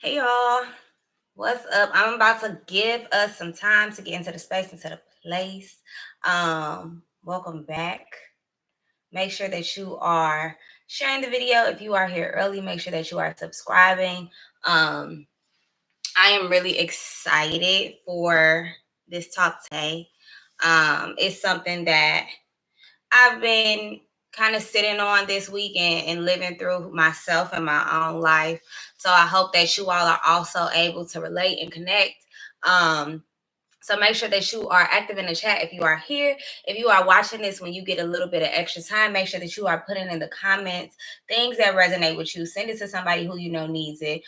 Hey y'all, what's up? I'm about to give us some time to get into the space, into the place. Welcome back. Make sure that you are sharing the video. If you are here early, make sure that you are subscribing. Um, I am really excited for this talk today. It's something that I've been kind of sitting on this weekend and living through myself and my own life. So I hope that you all are also able to relate and connect. So make sure that you are active in the chat if you are here. If you are watching this when you get a little bit of extra time, make sure that you are putting in the comments things that resonate with you. Send it to somebody who you know needs it.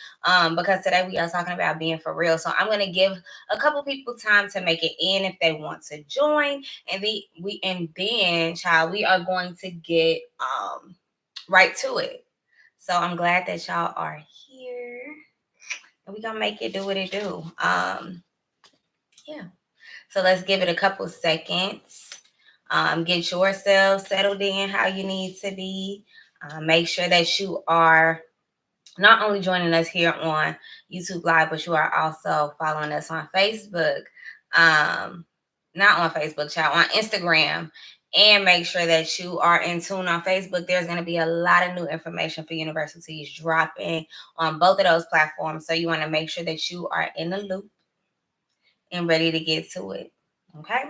Because today we are talking about being for real. So I'm going to give a couple people time to make it in if they want to join. And then, child, we are going to get right to it. So I'm glad that y'all are here. And we're going to make it do what it do. Yeah. So let's give it a couple seconds. Get yourself settled in how you need to be. Make sure that you are not only joining us here on YouTube Live, but you are also following us on Facebook. Not on Facebook, child, on Instagram. And make sure that you are in tune on Facebook. There's going to be a lot of new information for universities dropping on both of those platforms. So you want to make sure that you are in the loop and ready to get to it. Okay?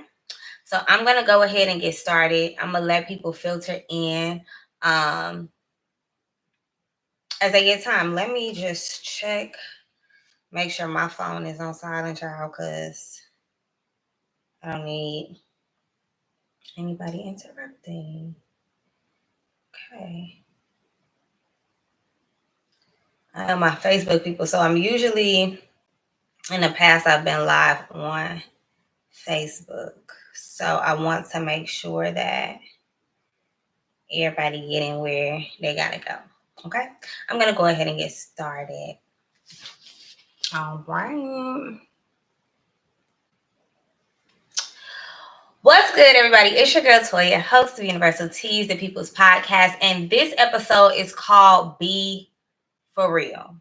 So I'm going to go ahead and get started. I'm going to let people filter in as they get time. Let me just check, make sure my phone is on silent, child, because I don't need anybody interrupting. Okay. I am my Facebook people. So I'm usually, in the past, I've been live on Facebook. So I want to make sure that everybody getting where they got to go. Okay. I'm going to go ahead and get started. All right. What's good, everybody? It's your girl Toya, host of Universal Teas, the People's Podcast, and this episode is called Be For Real.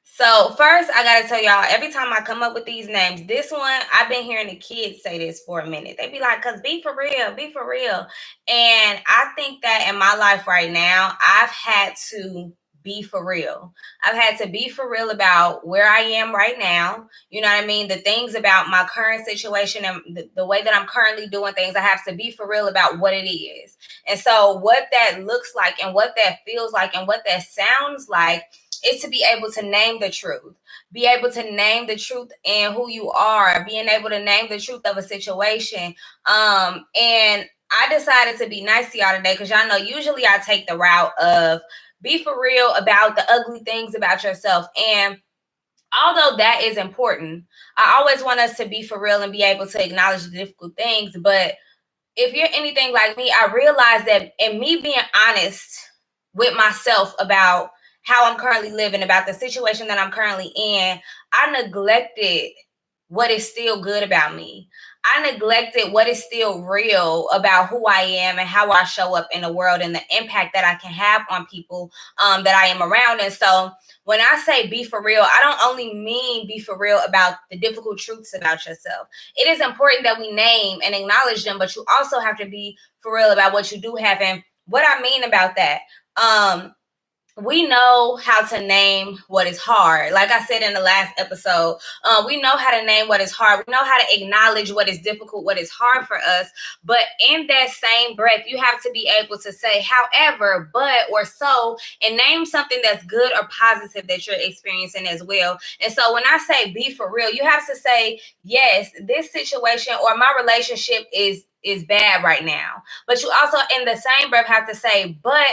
So first, I gotta tell y'all, every time I come up with these names, this one, I've been hearing the kids say this for a minute. They be like, cause be for real, be for real. And I think that in my life right now, I've had to be for real. I've had to be for real about where I am right now. You know what I mean? The things about my current situation and the way that I'm currently doing things, I have to be for real about what it is. And so what that looks like and what that feels like and what that sounds like is to be able to name the truth, be able to name the truth and who you are, being able to name the truth of a situation. And I decided to be nice to y'all today because y'all know usually I take the route of be for real about the ugly things about yourself. And although that is important, I always want us to be for real and be able to acknowledge the difficult things. But if you're anything like me, I realize that in me being honest with myself about how I'm currently living, about the situation that I'm currently in, I neglected what is still good about me. I neglected what is still real about who I am and how I show up in the world and the impact that I can have on people that I am around. And so when I say be for real, I don't only mean be for real about the difficult truths about yourself. It is important that we name and acknowledge them, but you also have to be for real about what you do have. And what I mean about that, we know how to name what is hard. Like I said in the last episode, we know how to name what is hard. We know how to acknowledge what is difficult, what is hard for us. But in that same breath, you have to be able to say, however, but, or so, and name something that's good or positive that you're experiencing as well. And so when I say be for real, you have to say, yes, this situation or my relationship is bad right now. But you also in the same breath have to say, but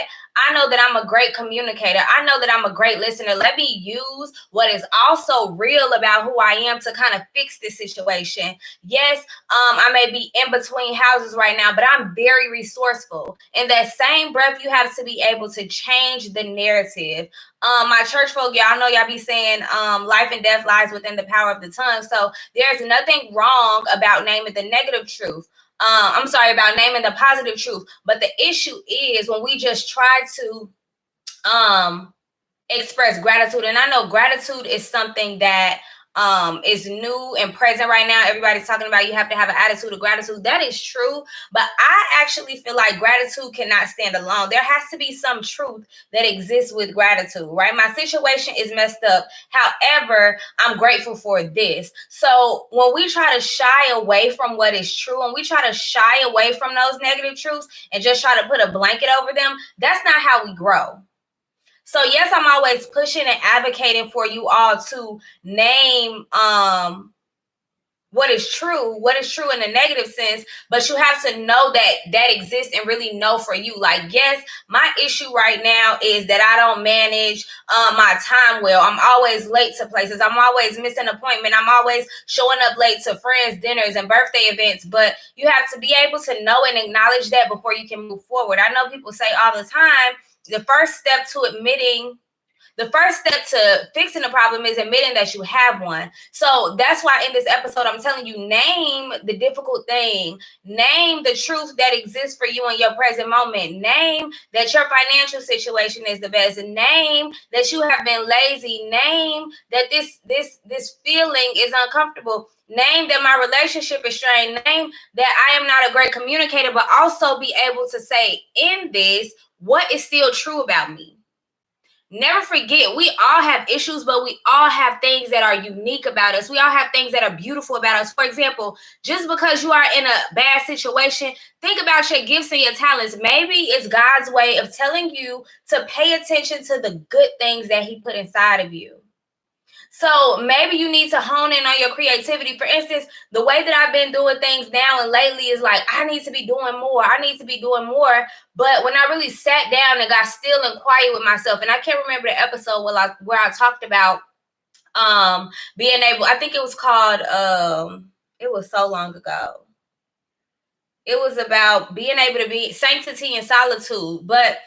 I know that I'm a great communicator. I know that I'm a great listener. Let me use what is also real about who I am to kind of fix this situation. Yes, I may be in between houses right now, but I'm very resourceful. In that same breath, you have to be able to change the narrative. My church folk, y'all know y'all be saying life and death lies within the power of the tongue. So there's nothing wrong about naming the negative truth. I'm sorry, about naming the positive truth. But the issue is when we just try to express gratitude. And I know gratitude is something that is new and present right now. Everybody's talking about you have to have an attitude of gratitude. That is true, but I actually feel like gratitude cannot stand alone. There has to be some truth that exists with gratitude, right? My situation is messed up. However, I'm grateful for this. So when we try to shy away from what is true and we try to shy away from those negative truths and just try to put a blanket over them, that's not how we grow. So yes, I'm always pushing and advocating for you all to name what is true in a negative sense, but you have to know that that exists and really know for you. Like, yes, my issue right now is that I don't manage my time well. I'm always late to places. I'm always missing an appointment. I'm always showing up late to friends' dinners and birthday events. But you have to be able to know and acknowledge that before you can move forward. I know people say all the time, the first step to fixing the problem is admitting that you have one. So that's why in this episode, I'm telling you, name the difficult thing. Name the truth that exists for you in your present moment. Name that your financial situation is the best. Name that you have been lazy. Name that this feeling is uncomfortable. Name that my relationship is strained. Name that I am not a great communicator, but also be able to say in this, what is still true about me? Never forget, we all have issues, but we all have things that are unique about us. We all have things that are beautiful about us. For example, just because you are in a bad situation, think about your gifts and your talents. Maybe it's God's way of telling you to pay attention to the good things that He put inside of you. So maybe you need to hone in on your creativity. For instance, the way that I've been doing things now and lately is like, I need to be doing more. I need to be doing more. But when I really sat down and got still and quiet with myself, and I can't remember the episode where I talked about being able, I think it was called, it was so long ago. It was about being able to be sanctity and solitude. But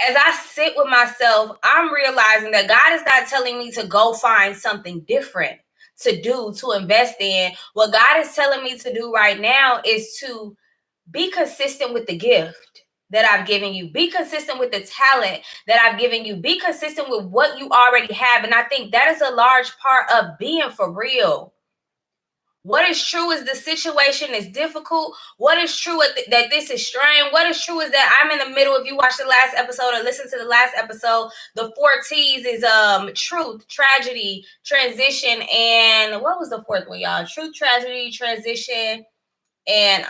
as I sit with myself, I'm realizing that God is not telling me to go find something different to do, to invest in. What God is telling me to do right now is to be consistent with the gift that I've given you. Be consistent with the talent that I've given you. Be consistent with what you already have. And I think that is a large part of being for real. What is true is the situation is difficult. What is true that this is strained. What is true is that I'm in the middle. If you watch the last episode or listen to the last episode, the 4 T's is truth, tragedy, transition, and what was the fourth one, y'all? Truth, tragedy, transition, and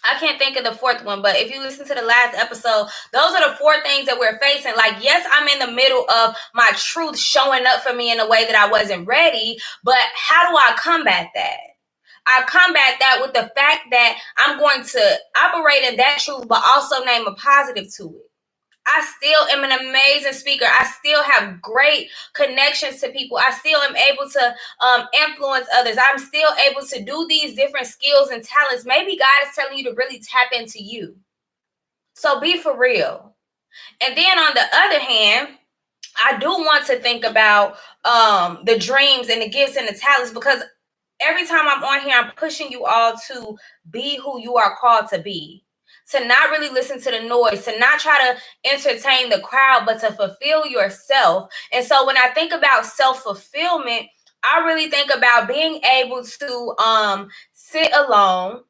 I can't think of the fourth one, but if you listen to the last episode, those are the 4 things that we're facing. Like, yes, I'm in the middle of my truth showing up for me in a way that I wasn't ready, but how do I combat that? I combat that with the fact that I'm going to operate in that truth, but also name a positive to it. I still am an amazing speaker. I still have great connections to people. I still am able to influence others. I'm still able to do these different skills and talents. Maybe God is telling you to really tap into you. So be for real. And then on the other hand, I do want to think about the dreams and the gifts and the talents, because every time I'm on here, I'm pushing you all to be who you are called to be. To not really listen to the noise, to not try to entertain the crowd, but to fulfill yourself. And so when I think about self-fulfillment, I really think about being able to sit alone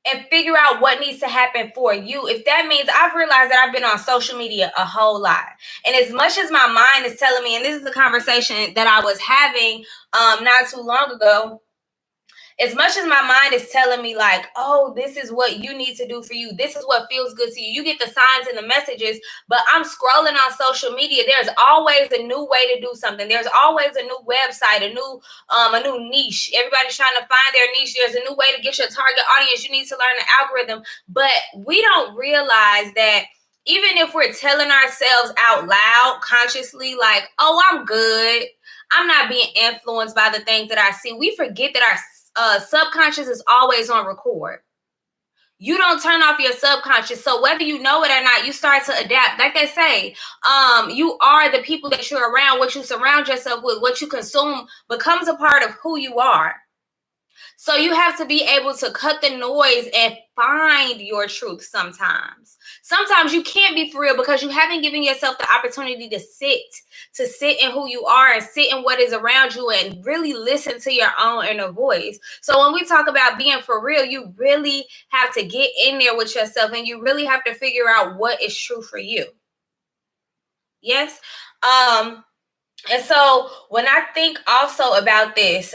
and figure out what needs to happen for you. If that means, I've realized that I've been on social media a whole lot. And as much as my mind is telling me, and this is a conversation that I was having not too long ago, as much as my mind is telling me like, oh, this is what you need to do for you, this is what feels good to you, you get the signs and the messages, but I'm scrolling on social media. There's always a new way to do something. There's always a new website, a new niche. Everybody's trying to find their niche. There's a new way to get your target audience. You need to learn the algorithm. But we don't realize that even if we're telling ourselves out loud consciously, like, oh, I'm good, I'm not being influenced by the things that I see, we forget that our subconscious is always on record. You don't turn off your subconscious. So whether you know it or not, you start to adapt. Like they say, you are the people that you're around. What you surround yourself with, what you consume becomes a part of who you are. So you have to be able to cut the noise and find your truth sometimes. Sometimes you can't be for real because you haven't given yourself the opportunity to sit in who you are and sit in what is around you and really listen to your own inner voice. So when we talk about being for real, you really have to get in there with yourself and you really have to figure out what is true for you. Yes. And so when I think also about this,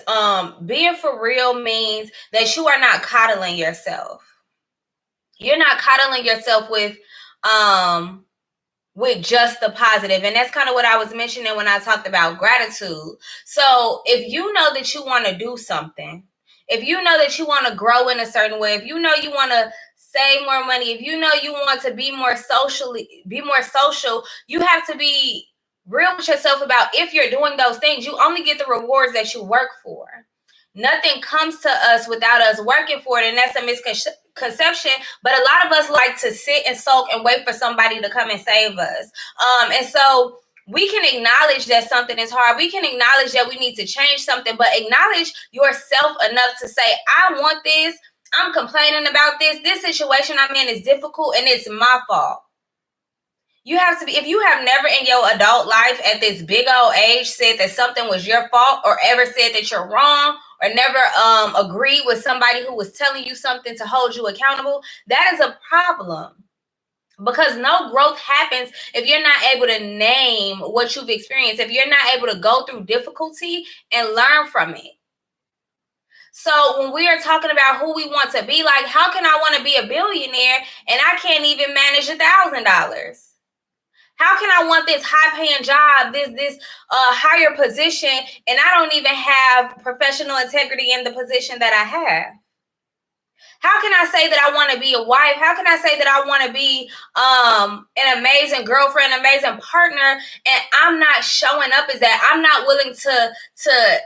being for real means that you are not coddling yourself. You're not coddling yourself with just the positive. And that's kind of what I was mentioning when I talked about gratitude. So if you know that you want to do something, if you know that you want to grow in a certain way, if you know you want to save more money, if you know you want to be more social, you have to be real with yourself about if you're doing those things, you only get the rewards that you work for. Nothing comes to us without us working for it, and that's a misconception. But a lot of us like to sit and sulk and wait for somebody to come and save us. And so we can acknowledge that something is hard. We can acknowledge that we need to change something, but acknowledge yourself enough to say, I want this. I'm complaining about this. This situation I'm in is difficult and it's my fault. You have to be, if you have never in your adult life at this big old age said that something was your fault or ever said that you're wrong or never agreed with somebody who was telling you something to hold you accountable, that is a problem. Because no growth happens if you're not able to name what you've experienced, if you're not able to go through difficulty and learn from it. So when we are talking about who we want to be, like, how can I want to be a billionaire and I can't even manage $1,000? How can I want this high-paying job, this higher position, and I don't even have professional integrity in the position that I have? How can I say that I want to be a wife? How can I say that I want to be an amazing girlfriend, amazing partner, and I'm not showing up as that? I'm not willing to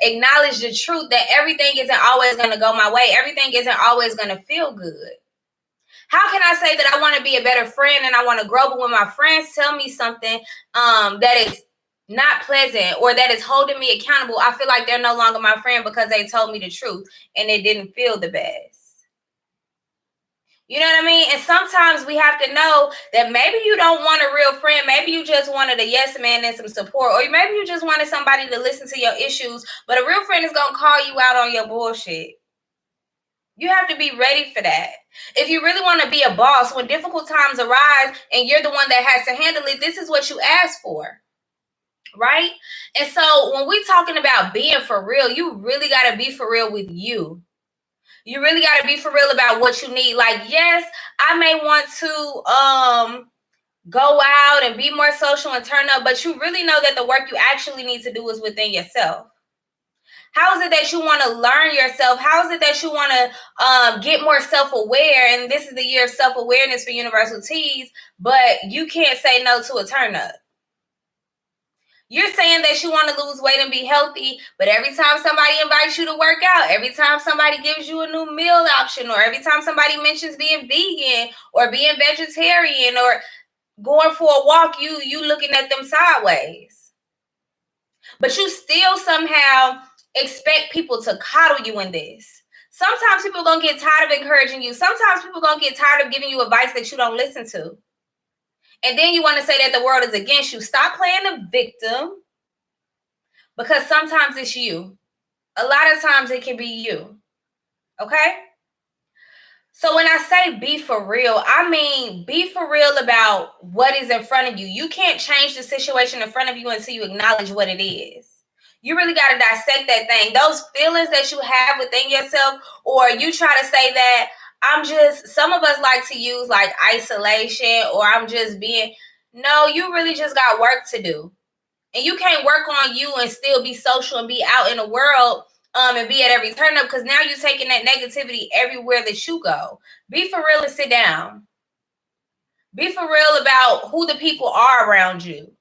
acknowledge the truth that everything isn't always going to go my way. Everything isn't always going to feel good. How can I say that I want to be a better friend and I want to grow, but when my friends tell me something that is not pleasant or that is holding me accountable, I feel like they're no longer my friend because they told me the truth and it didn't feel the best. You know what I mean? And sometimes we have to know that maybe you don't want a real friend. Maybe you just wanted a yes man and some support. Or maybe you just wanted somebody to listen to your issues. But a real friend is going to call you out on your bullshit. You have to be ready for that. If you really want to be a boss, when difficult times arise and you're the one that has to handle it, this is what you ask for, right? And so when we're talking about being for real, you really got to be for real with you. You really got to be for real about what you need. Like, yes, I may want to go out and be more social and turn up, but you really know that the work you actually need to do is within yourself. How is it that you want to learn yourself? How is it that you want to get more self-aware? And this is the year of self-awareness for Universal Teas, but you can't say no to a turn-up. You're saying that you want to lose weight and be healthy, but every time somebody invites you to work out, every time somebody gives you a new meal option, or every time somebody mentions being vegan or being vegetarian or going for a walk, you looking at them sideways. But you still somehow expect people to coddle you in this. Sometimes people are going to get tired of encouraging you. Sometimes people are going to get tired of giving you advice that you don't listen to. And then you want to say that the world is against you. Stop playing the victim, because sometimes it's you. A lot of times it can be you. Okay? So when I say be for real, I mean be for real about what is in front of you. You can't change the situation in front of you until you acknowledge what it is. You really got to dissect that thing. Those feelings that you have within yourself, or you try to say that some of us like to use like isolation, or I'm just being, no, you really just got work to do. And you can't work on you and still be social and be out in the world and be at every turn up, because now you're taking that negativity everywhere that you go. Be for real and sit down. Be for real about who the people are around you.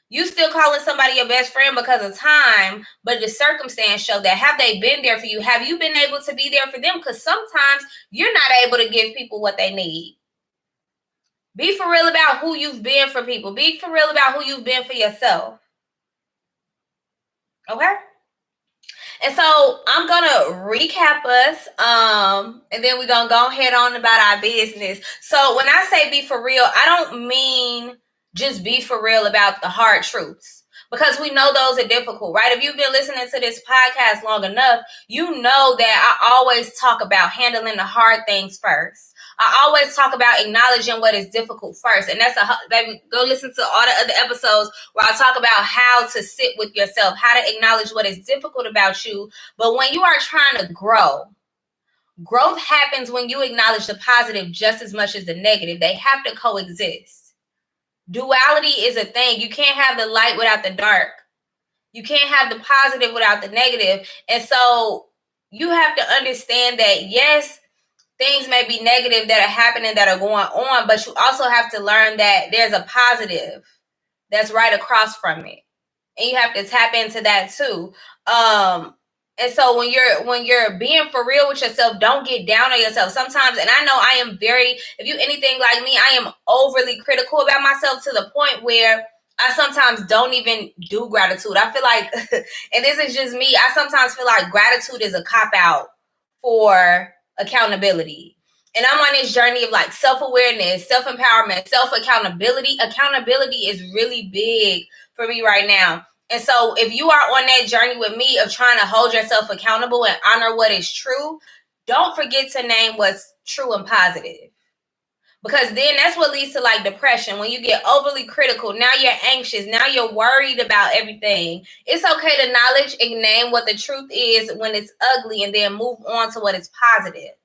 You still calling somebody your best friend because of time, but the circumstance show that. Have they been there for you? Have you been able to be there for them? Because sometimes you're not able to give people what they need. Be for real about who you've been for people. Be for real about who you've been for yourself. Okay? And so I'm gonna recap us, and then we're gonna go ahead on about our business. So when I say be for real, I don't mean just be for real about the hard truths, because we know those are difficult, right? If you've been listening to this podcast long enough, you know that I always talk about handling the hard things first. I always talk about acknowledging what is difficult first. And baby, go listen to all the other episodes where I talk about how to sit with yourself, how to acknowledge what is difficult about you. But when you are trying to grow, growth happens when you acknowledge the positive just as much as the negative. They have to coexist. Duality is a thing. You can't have the light without the dark. You can't have the positive without the negative. And so you have to understand that, yes, things may be negative that are happening, that are going on, but you also have to learn that there's a positive that's right across from it. And you have to tap into that too. And so when you're being for real with yourself, don't get down on yourself. Sometimes, and I know I am if you anything like me, I am overly critical about myself to the point where I sometimes don't even do gratitude. I feel like, and this is just me, I sometimes feel like gratitude is a cop-out for accountability. And I'm on this journey of like self-awareness, self-empowerment, self-accountability. Accountability is really big for me right now. And so if you are on that journey with me of trying to hold yourself accountable and honor what is true, don't forget to name what's true and positive. Because then that's what leads to like depression. When you get overly critical, now you're anxious, now you're worried about everything. It's okay to acknowledge and name what the truth is when it's ugly, and then move on to what is positive.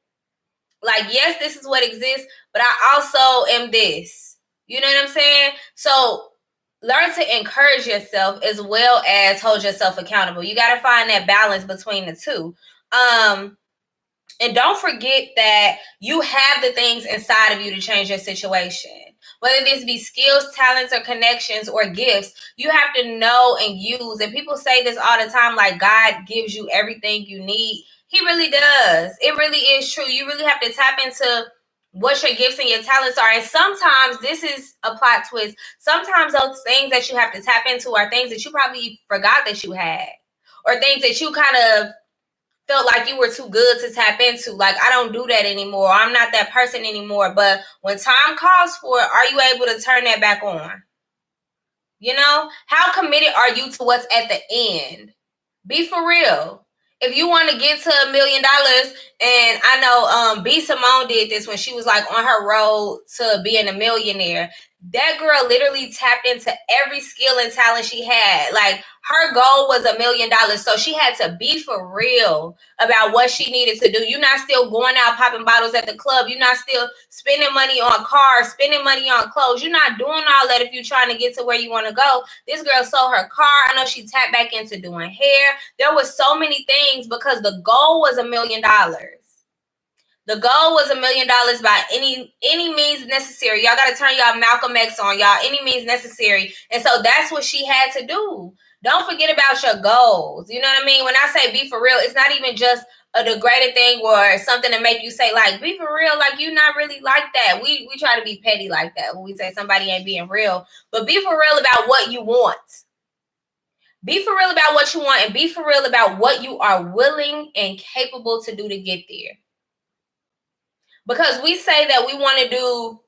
Like, yes, this is what exists, but I also am this. You know what I'm saying? So learn to encourage yourself as well as hold yourself accountable. You got to find that balance between the two. And don't forget that you have the things inside of you to change your situation. Whether this be skills, talents, or connections or gifts, you have to know and use. And people say this all the time, like God gives you everything you need. He really does. It really is true. You really have to tap into what your gifts and your talents are. And sometimes this is a plot twist. Sometimes those things that you have to tap into are things that you probably forgot that you had, or things that you kind of felt like you were too good to tap into. Like, I don't do that anymore. I'm not that person anymore. But when time calls for it, are you able to turn that back on? You know, how committed are you to what's at the end? Be for real. If you want to get to $1 million, and I know B. Simone did this when she was like on her road to being a millionaire. That girl literally tapped into every skill and talent she had. Like, her goal was $1 million. So she had to be for real about what she needed to do. You're not still going out popping bottles at the club. You're not still spending money on cars, spending money on clothes. You're not doing all that if you're trying to get to where you want to go. This girl sold her car. I know she tapped back into doing hair. There was so many things because the goal was $1 million. The goal was $1 million by any means necessary. Y'all got to turn y'all Malcolm X on, y'all. Any means necessary. And so that's what she had to do. Don't forget about your goals. You know what I mean? When I say be for real, it's not even just a degraded thing or something to make you say, like, be for real. Like, you're not really like that. We try to be petty like that when we say somebody ain't being real. But be for real about what you want. Be for real about what you want, and be for real about what you are willing and capable to do to get there. Because we say that we want to do,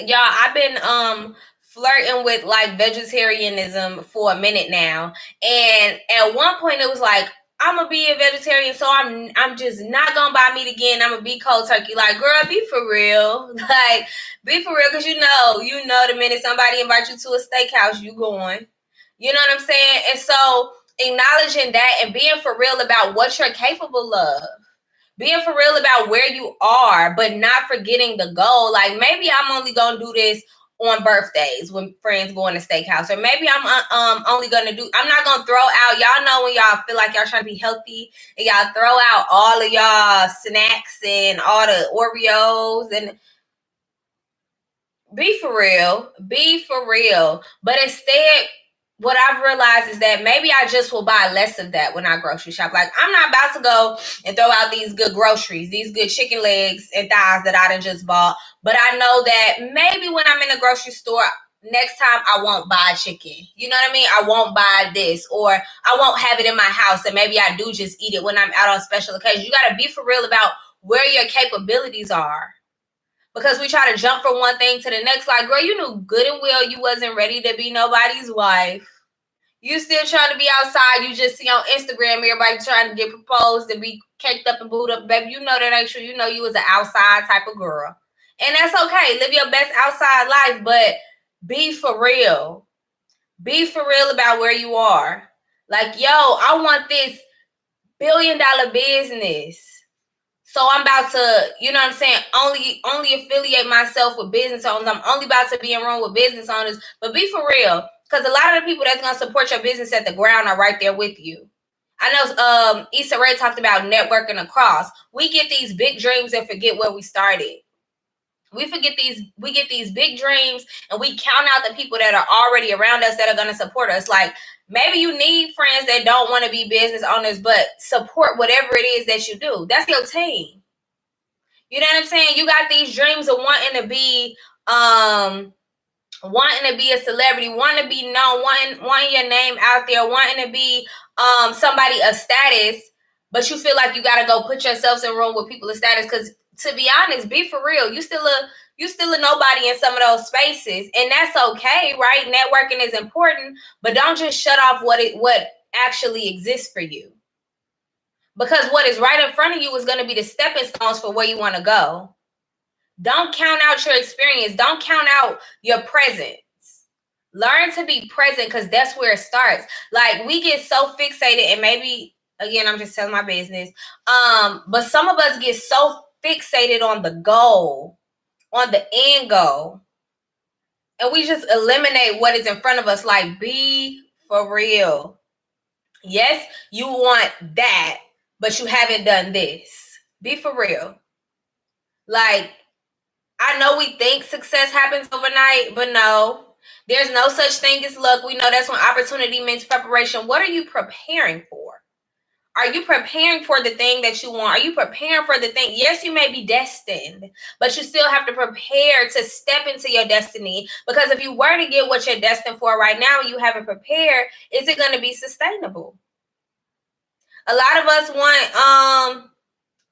y'all, I've been flirting with like vegetarianism for a minute now. And at one point it was like, I'm gonna be a vegetarian, so I'm just not gonna buy meat again. I'm gonna be cold turkey. Like, girl, be for real. Like, be for real, because you know the minute somebody invites you to a steakhouse, you going. You know what I'm saying? And so acknowledging that and being for real about what you're capable of. Being for real about where you are, but not forgetting the goal. Like, maybe I'm only gonna do this on birthdays when friends go in a steakhouse, or maybe I'm only gonna do. I'm not gonna throw out. Y'all know when y'all feel like y'all trying to be healthy and y'all throw out all of y'all snacks and all the Oreos and. Be for real. Be for real. But instead, what I've realized is that maybe I just will buy less of that when I grocery shop. Like, I'm not about to go and throw out these good groceries, these good chicken legs and thighs that I done just bought. But I know that maybe when I'm in the grocery store, next time I won't buy chicken. You know what I mean? I won't buy this, or I won't have it in my house, and maybe I do just eat it when I'm out on special occasions. You got to be for real about where your capabilities are. Because we try to jump from one thing to the next. Like, girl, you knew good and well you wasn't ready to be nobody's wife. You still trying to be outside. You just see on Instagram everybody trying to get proposed and be caked up and booed up. Baby, you know that ain't true. You know you was an outside type of girl. And that's okay. Live your best outside life, but be for real. Be for real about where you are. Like, yo, I want this $1 billion business. So I'm about to, you know what I'm saying, only affiliate myself with business owners. I'm only about to be in room with business owners. But be for real. Because a lot of the people that's going to support your business at the ground are right there with you. I know Issa Rae talked about networking across. We get these big dreams and forget where we started. We get these big dreams and we count out the people that are already around us that are going to support us. Like, maybe you need friends that don't want to be business owners, but support whatever it is that you do. That's your team. You know what I'm saying? You got these dreams of wanting to be a celebrity, wanting to be known, wanting your name out there, wanting to be somebody of status, but you feel like you got to go put yourselves in a room with people of status. Because to be honest, be for real, you still a nobody in some of those spaces, and that's okay, right? Networking is important, but don't just shut off what actually exists for you. Because what is right in front of you is going to be the stepping stones for where you want to go. Don't count out your experience. Don't count out your presence. Learn to be present, because that's where it starts. Like, we get so fixated, and maybe, again, I'm just telling my business, but some of us get so fixated on the goal, on the end goal, and we just eliminate what is in front of us. Like, be for real. Yes, you want that, but you haven't done this. Be for real. Like, I know we think success happens overnight, but no. There's no such thing as luck. We know that's when opportunity means preparation. What are you preparing for? Are you preparing for the thing that you want? Are you preparing for the thing? Yes, you may be destined, but you still have to prepare to step into your destiny. Because if you were to get what you're destined for right now and you haven't prepared, is it going to be sustainable? A lot of us want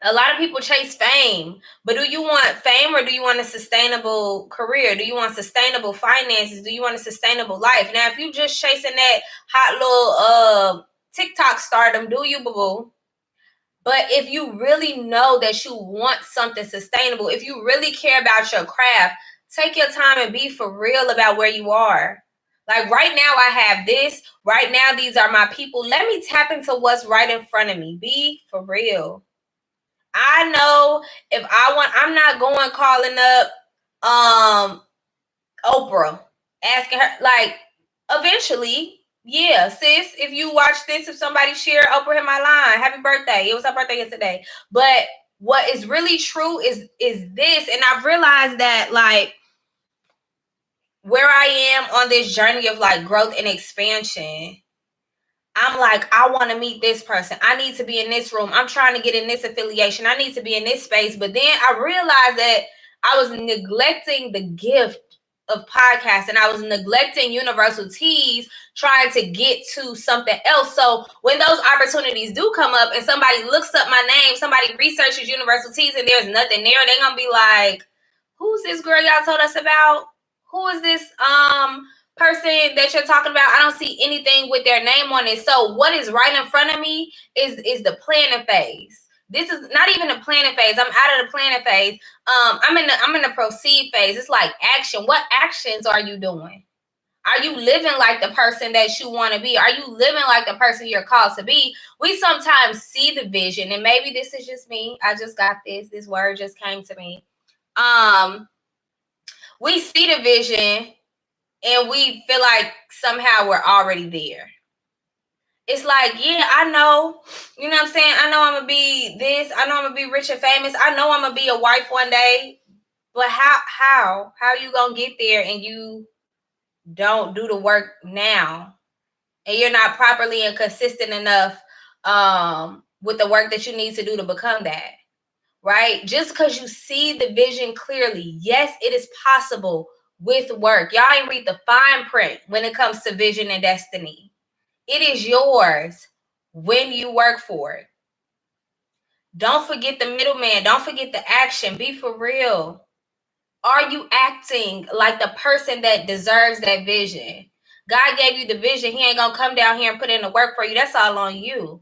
a lot of people chase fame, but do you want fame, or do you want a sustainable career? Do you want sustainable finances? Do you want a sustainable life? Now, if you just chasing that hot little TikTok stardom, do you, boo-boo? But if you really know that you want something sustainable, if you really care about your craft, take your time and be for real about where you are. Like, right now I have this. Right now, these are my people. Let me tap into what's right in front of me. Be for real. I know if I want, I'm not going calling up Oprah, asking her, like, eventually, yeah, sis, if you watch this, if somebody share Oprah in my line, happy birthday. It was her birthday yesterday. But what is really true is this, and I've realized that, like, where I am on this journey of like growth and expansion, I'm like, I want to meet this person. I need to be in this room. I'm trying to get in this affiliation. I need to be in this space. But then I realized that I was neglecting the gift of podcasting. I was neglecting Universal Teas, trying to get to something else. So when those opportunities do come up and somebody looks up my name, somebody researches Universal Teas and there's nothing there, they're going to be like, who's this girl y'all told us about? Who is this person that you're talking about? I don't see anything with their name on it. So what is right in front of me is the planning phase. This is not even the planning phase. I'm out of the planning phase. I'm in the proceed phase. It's like action. What actions are you doing? Are you living like the person that you want to be? Are you living like the person you're called to be? We sometimes see the vision, and maybe this is just me. I just got this word just came to me. We see the vision and we feel like somehow we're already there. It's like, yeah, I know, you know what I'm saying? I know I'm going to be this. I know I'm going to be rich and famous. I know I'm going to be a wife one day. But how you going to get there and you don't do the work now? And you're not properly and consistent enough with the work that you need to do to become that, right? Just because you see the vision clearly, yes, it is possible. with work. Y'all ain't read the fine print when it comes to vision and destiny. It is yours when you work for it. Don't forget the middleman. Don't forget the action. Be for real. Are you acting like the person that deserves that vision? God gave you the vision. He ain't going to come down here and put in the work for you. That's all on you.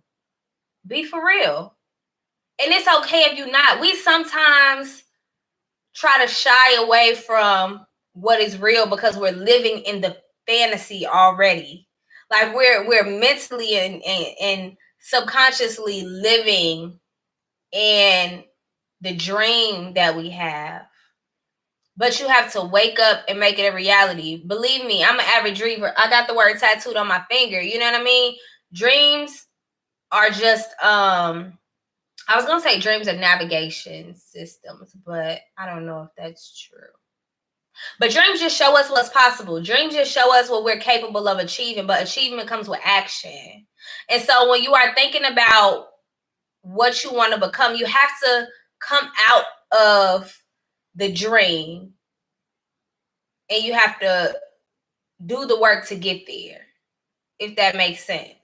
Be for real. And it's okay if you're not. We sometimes try to shy away from what is real because we're living in the fantasy already. Like we're mentally and subconsciously living in the dream that we have. But you have to wake up and make it a reality. Believe me, I'm an avid dreamer. I got the word tattooed on my finger. You know what I mean? Dreams are just I was gonna say dreams of navigation systems, but I don't know if that's true. But dreams just show us what's possible. Dreams just show us what we're capable of achieving, but achievement comes with action. And so when you are thinking about what you want to become, you have to come out of the dream and you have to do the work to get there, if that makes sense.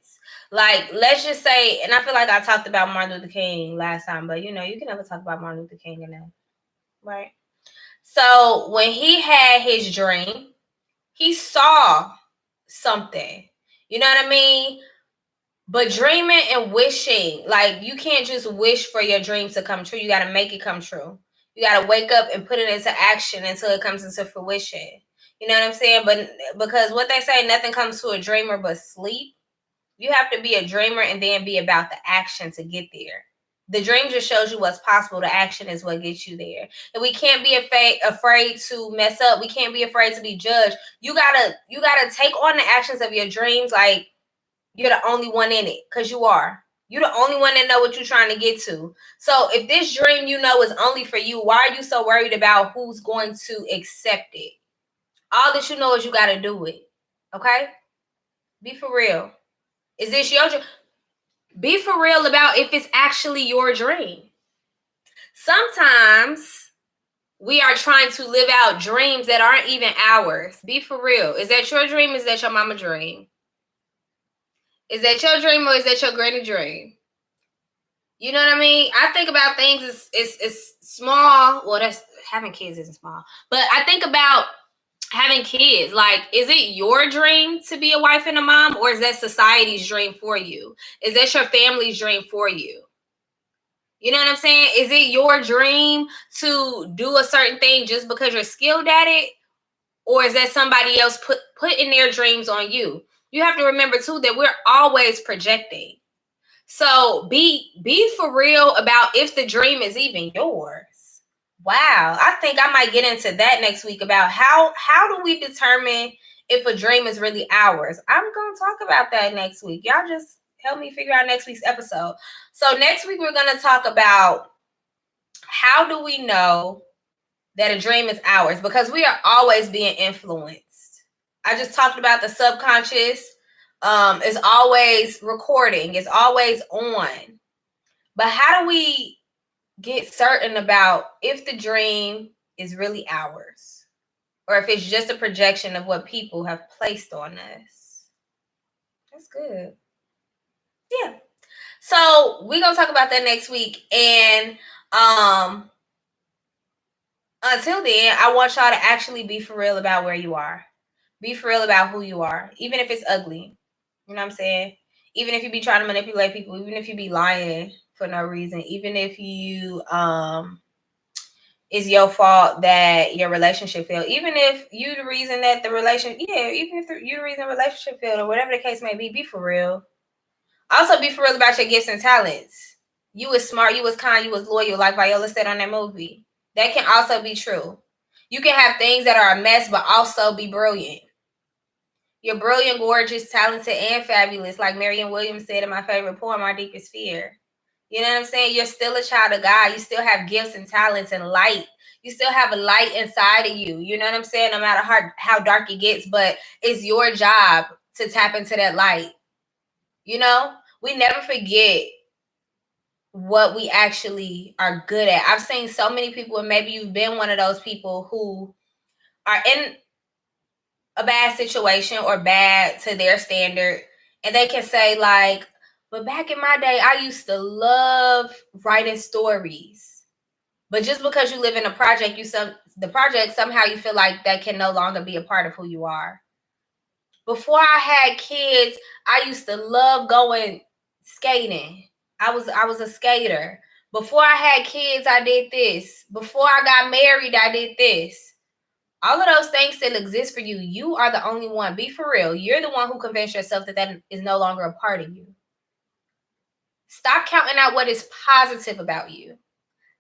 Like, let's just say, and I feel like I talked about Martin Luther King last time, but you know, you can never talk about Martin Luther King enough, right? So when he had his dream, he saw something. You know what I mean? But dreaming and wishing, like you can't just wish for your dreams to come true. You got to make it come true. You got to wake up and put it into action until it comes into fruition. You know what I'm saying? But because what they say, nothing comes to a dreamer but sleep. You have to be a dreamer and then be about the action to get there. The dream just shows you what's possible. The action is what gets you there. And we can't be afraid to mess up. We can't be afraid to be judged. You gotta take on the actions of your dreams like you're the only one in it, because you are. You're the only one that know what you're trying to get to. So if this dream you know is only for you, why are you so worried about who's going to accept it? All that you know is you got to do it. Okay? Be for real. Is this your dream? Be for real about if it's actually your dream. Sometimes we are trying to live out dreams that aren't even ours. Be for real. Is that your dream? Is that your mama dream? Is that your dream or is that your granny dream? You know what I mean? I think about things as small. Well, that's having kids isn't small. But I think about having kids. Like, is it your dream to be a wife and a mom, or is that society's dream for you? Is that your family's dream for you? You know what I'm saying? Is it your dream to do a certain thing just because you're skilled at it? Or is that somebody else putting their dreams on you? You have to remember, too, that we're always projecting. So be for real about if the dream is even yours. Wow. I think I might get into that next week about how do we determine if a dream is really ours. I'm going to talk about that next week. Y'all just help me figure out next week's episode. So next week we're going to talk about how do we know that a dream is ours, because we are always being influenced. I just talked about the subconscious. It's always recording. It's always on. But how do we get certain about if the dream is really ours, or if it's just a projection of what people have placed on us? That's good. Yeah. So we're going to talk about that next week. And until then, I want y'all to actually be for real about where you are. Be for real about who you are, even if it's ugly. You know what I'm saying? Even if you be trying to manipulate people, even if you be lying for no reason, even if you it's your fault that your relationship failed, even if you the reason that the relationship, even if you the reason the relationship failed, or whatever the case may be for real. Also be for real about your gifts and talents. You was smart, you was kind, you was loyal, like Viola said on that movie. That can also be true. You can have things that are a mess, but also be brilliant. You're brilliant, gorgeous, talented, and fabulous, like Marianne Williams said in my favorite poem, Our Deepest Fear. You know what I'm saying? You're still a child of God. You still have gifts and talents and light. You still have a light inside of you. You know what I'm saying? No matter how dark it gets, but it's your job to tap into that light. You know? We never forget what we actually are good at. I've seen so many people, and maybe you've been one of those people who are in a bad situation or bad to their standard, and they can say like, but back in my day, I used to love writing stories. But just because you live in a project, the project, somehow you feel like that can no longer be a part of who you are. Before I had kids, I used to love going skating. I was a skater. Before I had kids, I did this. Before I got married, I did this. All of those things still exist for you. You are the only one. Be for real. You're the one who convinced yourself that that is no longer a part of you. Stop counting out what is positive about you.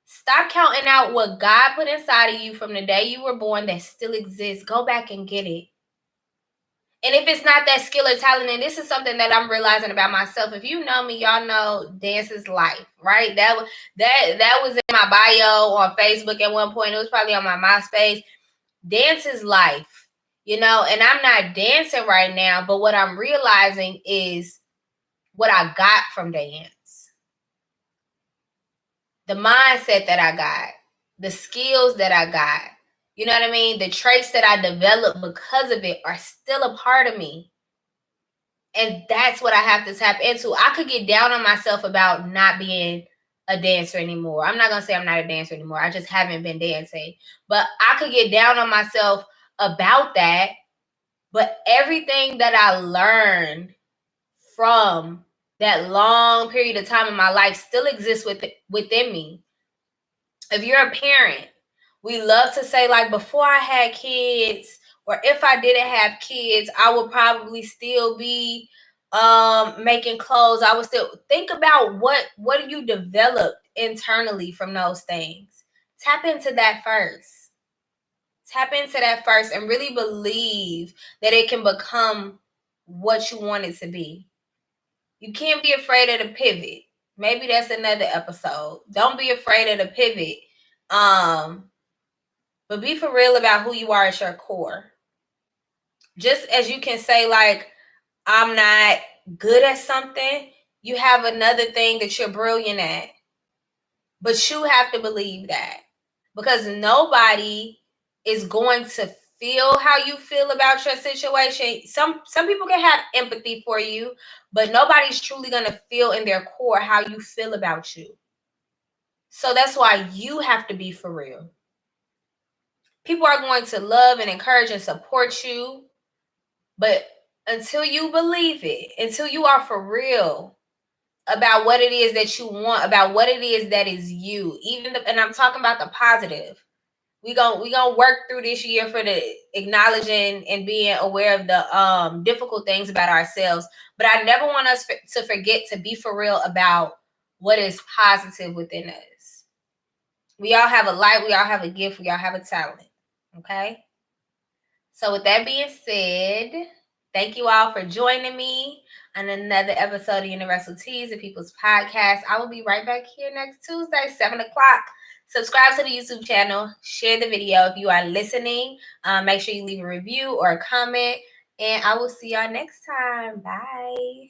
Stop counting out what God put inside of you from the day you were born that still exists. Go back and get it. And if it's not that skill or talent, and this is something that I'm realizing about myself. If you know me, y'all know dance is life, right? That was in my bio on Facebook at one point. It was probably on my MySpace. Dance is life, and I'm not dancing right now, but what I'm realizing is what I got from dance. The mindset that I got, the skills that I got, you know what I mean? The traits that I developed because of it are still a part of me. And that's what I have to tap into. I could get down on myself about not being a dancer anymore. I'm not going to say I'm not a dancer anymore. I just haven't been dancing. But I could get down on myself about that. But everything that I learned from that long period of time in my life still exists within me. If you're a parent, we love to say, like, before I had kids, or if I didn't have kids, I would probably still be making clothes. I would still think about what you developed internally from those things. Tap into that first. Tap into that first and really believe that it can become what you want it to be. You can't be afraid of the pivot. Maybe that's another episode. Don't be afraid of the pivot. But be for real about who you are at your core. Just as you can say, like, I'm not good at something, you have another thing that you're brilliant at. But you have to believe that. Because nobody is going to feel how you feel about your situation. Some people can have empathy for you, but nobody's truly going to feel in their core how you feel about you. So that's why you have to be for real. People are going to love and encourage and support you, but until you believe it, until you are for real about what it is that you want, about what it is that is you, and I'm talking about the positive. We gonna work through this year for the acknowledging and being aware of the difficult things about ourselves. But I never want us to forget to be for real about what is positive within us. We all have a light. We all have a gift. We all have a talent. Okay. So with that being said, thank you all for joining me on another episode of Universal Teas and People's Podcast. I will be right back here next Tuesday, 7 o'clock. Subscribe to the YouTube channel. Share the video if you are listening. Make sure you leave a review or a comment. And I will see y'all next time. Bye.